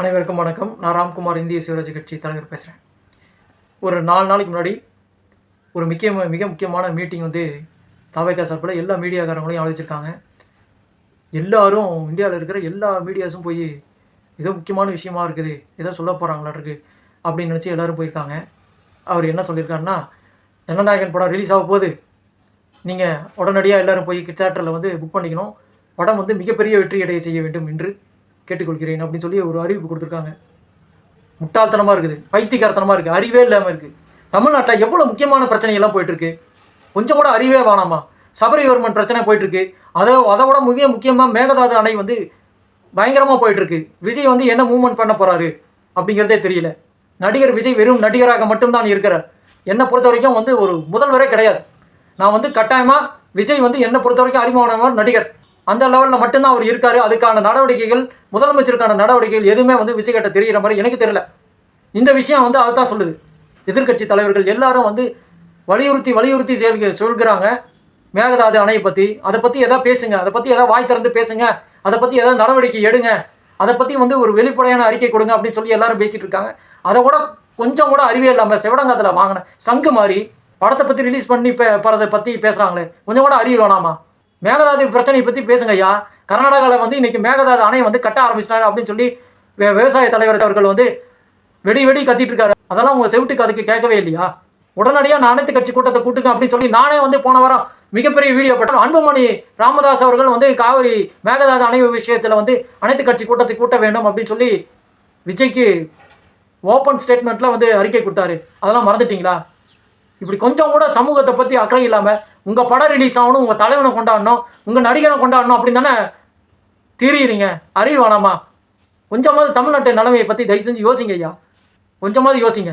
அனைவருக்கும் வணக்கம். நான் ராம்குமார், இந்திய சுயராஜ்ய கட்சி தலைவர் பேசுகிறேன். ஒரு 4 நாளைக்கு முன்னாடி ஒரு மிக முக்கியமான மீட்டிங் வந்து தவைக்கா சார்பில் எல்லா மீடியாக்காரங்களையும் அழைச்சிருக்காங்க. எல்லாரும் இந்தியாவில் இருக்கிற எல்லா மீடியாஸும் போய் ஏதோ முக்கியமான விஷயமா இருக்குது, ஏதோ சொல்ல போகிறாங்களாட்ருக்கு அப்படின்னு நினச்சி எல்லோரும் போயிருக்காங்க. அவர் என்ன சொல்லியிருக்காருன்னா, ஜனநாயகன் படம் ரிலீஸ் ஆக போகுது, நீங்கள் உடனடியாக எல்லோரும் போய் தியேட்டரில் வந்து புக் பண்ணிக்கணும், படம் வந்து மிகப்பெரிய வெற்றி அடைய செய்ய வேண்டும் என்று கேட்டுக்கொள்கிறேன் அப்படின்னு சொல்லி ஒரு அறிவிப்பு கொடுத்துருக்காங்க. முட்டாள்தனமாக இருக்குது, பைத்தியக்காரத்தனமாக இருக்குது, அறிவே இல்லாமல் இருக்குது. தமிழ்நாட்டில் எவ்வளோ முக்கியமான பிரச்சனைகள்லாம் போயிட்டுருக்கு, கொஞ்சம் கூட அறிவே வேணாமா? சபரிவர்மன் பிரச்சனை போயிட்டுருக்கு, அதை விட முக்கியமாக மேகதாது அணை வந்து பயங்கரமாக போயிட்டுருக்கு. விஜய் வந்து என்ன மூவ்மெண்ட் பண்ண போகிறாரு அப்படிங்கிறதே தெரியல. நடிகர் விஜய் வெறும் நடிகராக மட்டும்தான் இருக்கிறார். என்னை பொறுத்த வரைக்கும் வந்து ஒரு முதல்வரே கிடையாது. நான் வந்து கட்டாயமாக விஜய் வந்து என்னை பொறுத்த வரைக்கும் அறிமுகமானவர் நடிகர், அந்த லெவலில் மட்டும்தான் அவர் இருக்கார். அதுக்கான நடவடிக்கைகள், முதலமைச்சருக்கான நடவடிக்கைகள் எதுவுமே வந்து விஜய் கிட்ட தெரிகிற மாதிரி எனக்கு தெரியல. இந்த விஷயம் வந்து அதுதான் சொல்லுது. எதிர்கட்சி தலைவர்கள் எல்லாரும் வந்து வலியுறுத்தி சொல்கிறாங்க மேகதாது அணையை பற்றி. அதை பற்றி எதாவது பேசுங்க, அதை பற்றி எதாவது வாய் திறந்து பேசுங்க, அதை பற்றி எதாவது நடவடிக்கை எடுங்க, அதை பற்றி வந்து ஒரு வெளிப்படையான அறிக்கை கொடுங்க அப்படின்னு சொல்லி எல்லாரும் பேசிகிட்டு இருக்காங்க. அதை கூட கொஞ்சம் கூட அறிவே இல்லாமல் செவடங்காத்தில் வாங்கின சங்கு மாதிரி படத்தை பற்றி ரிலீஸ் பண்ணி படத்தை பற்றி பேசுகிறாங்களே, கொஞ்சம் கூட அறிவு வேணாமா? மேகதாது பிரச்சனையை பற்றி பேசுங்க ஐயா. கர்நாடகாவில் வந்து இன்றைக்கி மேகதாது அணையை வந்து கட்ட ஆரம்பிச்சிட்டாரு அப்படின்னு சொல்லி விவசாய தலைவர் அவர்கள் வந்து வெடி கத்திட்டு இருக்காரு. அதெல்லாம் உங்கள் செவிட்டுக்கு அதுக்கு கேட்கவே இல்லையா? உடனடியாக நான் அனைத்து கட்சி கூட்டத்தை கூட்டுங்க அப்படின்னு சொல்லி நானே வந்து போன வாரம் மிகப்பெரிய வீடியோ போட்டேன். அன்புமணி ராமதாஸ் அவர்கள் வந்து காவிரி மேகதாது அணை விஷயத்தில் வந்து அனைத்து கட்சி கூட்டத்தை கூட்ட வேண்டும் அப்படின்னு சொல்லி விஜய்க்கு ஓப்பன் ஸ்டேட்மெண்ட்டில் வந்து அறிக்கை கொடுத்தாரு. அதெல்லாம் மறந்துட்டிங்களா? இப்படி கொஞ்சம் கூட சமூகத்தை பற்றி அக்கறை இல்லாமல் உங்கள் படம் ரிலீஸ் ஆகணும், உங்கள் தலைவனை கொண்டாடணும், உங்கள் நடிகனை கொண்டாடணும் அப்படின்னு தானே தெரியுறீங்க. அறிவு வேணாமா? கொஞ்சமாவது தமிழ்நாட்டு நிலைமையை பற்றி தயவு செஞ்சு யோசிங்க ஐயா, கொஞ்சமாவது யோசிங்க.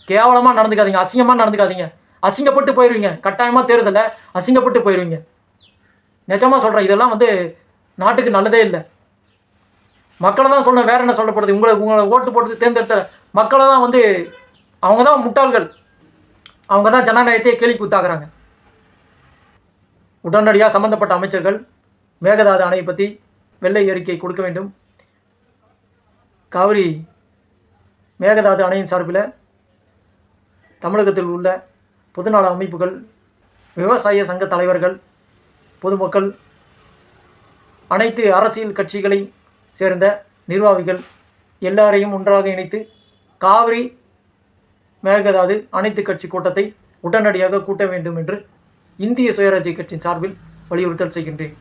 கேவலமாக நடந்துக்காதீங்க, அசிங்கமாக நடந்துக்காதீங்க. அசிங்கப்பட்டு போயிடுவீங்க, கட்டாயமாக தேர்தலை அசிங்கப்பட்டு போயிடுவீங்க. நிஜமாக சொல்கிறேன், இதெல்லாம் வந்து நாட்டுக்கு நல்லதே இல்லை. மக்களை தான் சொல்கிறேன், வேறு என்ன சொல்லப்படுது? உங்களை ஓட்டு போட்டு தேர்ந்தெடுத்த மக்களை தான் வந்து அவங்க தான் முட்டாள்கள், அவங்க தான் ஜனநாயகத்தையே கேலி கூத்தாக்குறாங்க. உடனடியாக சம்பந்தப்பட்ட அமைச்சர்கள் மேகதாது அணை பற்றி வெள்ளை அறிக்கை கொடுக்க வேண்டும். காவிரி மேகதாது அணையின் சார்பில் தமிழகத்தில் உள்ள பொதுநல அமைப்புகள், விவசாய சங்க தலைவர்கள், பொதுமக்கள், அனைத்து அரசியல் கட்சிகளை சேர்ந்த நிர்வாகிகள் எல்லாரையும் ஒன்றாக இணைத்து காவிரி மேகதாது அனைத்து கட்சி கூட்டத்தை உடனடியாக கூட்ட வேண்டும் என்று இந்திய சுயராஜ்ய கட்சியின் சார்பில் வலியுறுத்தல் செய்கின்றேன்.